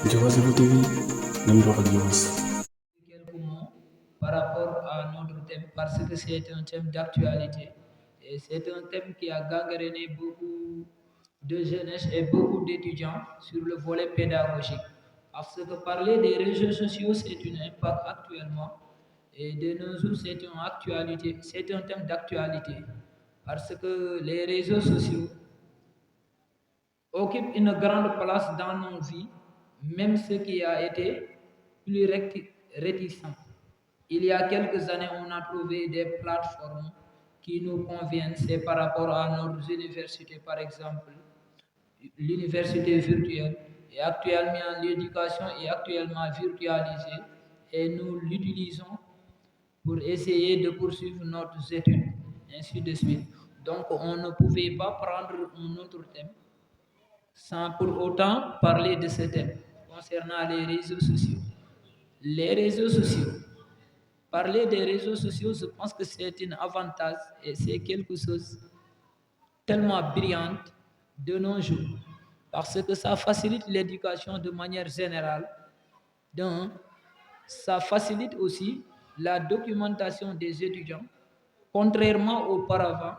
Diobass Info TV, nañu wax ak Diobass. Quelques mots par rapport à notre thème parce que c'est un thème d'actualité et c'est un thème qui a gangréné beaucoup de jeunesse et beaucoup d'étudiants sur le volet pédagogique. Parce que parler des réseaux sociaux, c'est une impact actuellement et de nos jours, c'est un thème d'actualité parce que les réseaux sociaux occupe une grande place dans nos vies, même ce qui a été plus réticent. Il y a quelques années, on a trouvé des plateformes qui nous conviennent. C'est par rapport à nos universités, par exemple, l'université virtuelle. Et actuellement, l'éducation est actuellement virtualisée et nous l'utilisons pour essayer de poursuivre nos études, ainsi de suite. Donc, on ne pouvait pas prendre un autre thème sans pour autant parler de ce thème concernant les réseaux sociaux. Les réseaux sociaux. Parler des réseaux sociaux, je pense que c'est un avantage et c'est quelque chose tellement brillant de nos jours parce que ça facilite l'éducation de manière générale. D'un, ça facilite aussi la documentation des étudiants, contrairement auparavant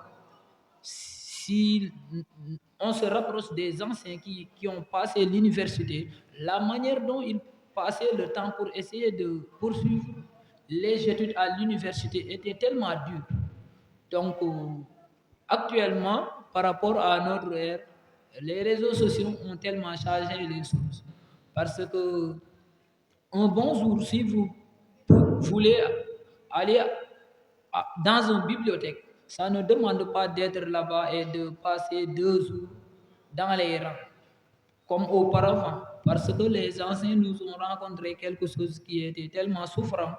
si on se rapproche des anciens qui ont passé l'université, la manière dont ils passaient le temps pour essayer de poursuivre les études à l'université était tellement dure. Donc, actuellement, par rapport à notre ère, les réseaux sociaux ont tellement changé les choses. Parce que un bon jour, si vous voulez aller dans une bibliothèque, ça ne demande pas d'être là-bas et de passer 2 jours dans les rangs, comme auparavant. Parce que les anciens nous ont rencontré quelque chose qui était tellement souffrant.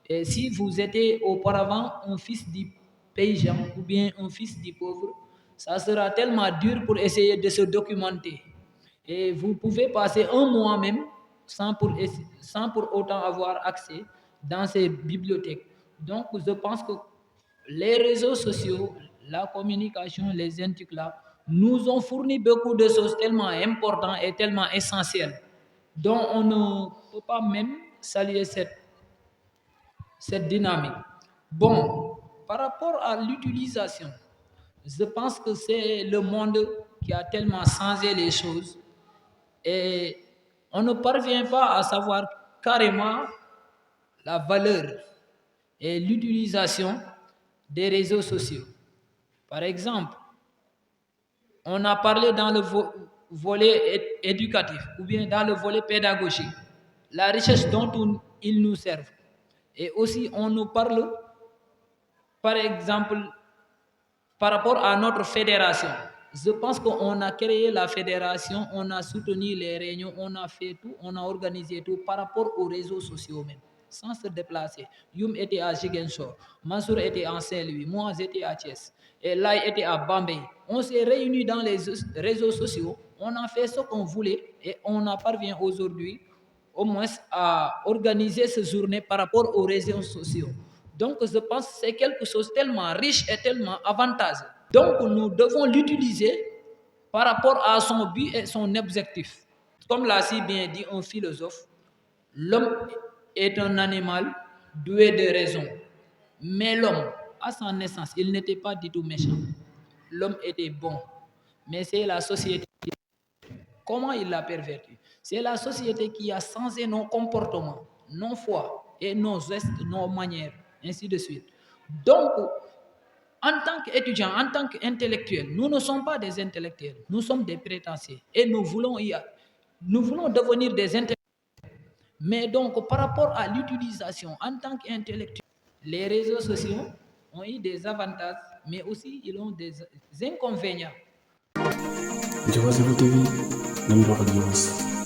Et si vous étiez auparavant un fils du paysan ou bien un fils du pauvre, ça sera tellement dur pour essayer de se documenter. Et vous pouvez passer un mois même sans pour autant avoir accès dans ces bibliothèques. Donc, je pense que les réseaux sociaux, la communication, les intuits là, nous ont fourni beaucoup de choses tellement importantes et tellement essentielles, dont on ne peut pas même saluer cette dynamique. Bon, par rapport à l'utilisation, je pense que c'est le monde qui a tellement changé les choses et on ne parvient pas à savoir carrément la valeur et l'utilisation des réseaux sociaux. Par exemple, on a parlé dans le volet éducatif ou bien dans le volet pédagogique, la richesse dont ils nous servent. Et aussi, on nous parle, par exemple, par rapport à notre fédération. Je pense qu'on a créé la fédération, on a soutenu les réunions, on a fait tout, on a organisé tout par rapport aux réseaux sociaux même, sans se déplacer. Youm était à Ziguinchor, Mansour était en Saint-Louis, moi j'étais à Thiès, et Lai était à Bambay. On s'est réunis dans les réseaux sociaux, on a fait ce qu'on voulait et on a parvient aujourd'hui au moins à organiser ces journées par rapport aux réseaux sociaux. Donc, je pense que c'est quelque chose tellement riche et tellement avantageux. Donc, nous devons l'utiliser par rapport à son but et son objectif. Comme l'a si bien dit un philosophe, l'homme est un animal doué de raison. Mais l'homme, à sa naissance, il n'était pas du tout méchant. L'homme était bon. Mais c'est la société. Comment il l'a perverti? C'est la société qui a changé nos comportements, nos foi et nos gestes, nos manières, ainsi de suite. Donc, en tant qu'étudiants, en tant qu'intellectuels, nous ne sommes pas des intellectuels, nous sommes des prétentieux et nous voulons devenir des intellectuels. Mais donc, par rapport à l'utilisation en tant qu'intellectuel, les réseaux sociaux ont eu des avantages, mais aussi ils ont des inconvénients. Diobass Info TV, nañu wax ak Diobass.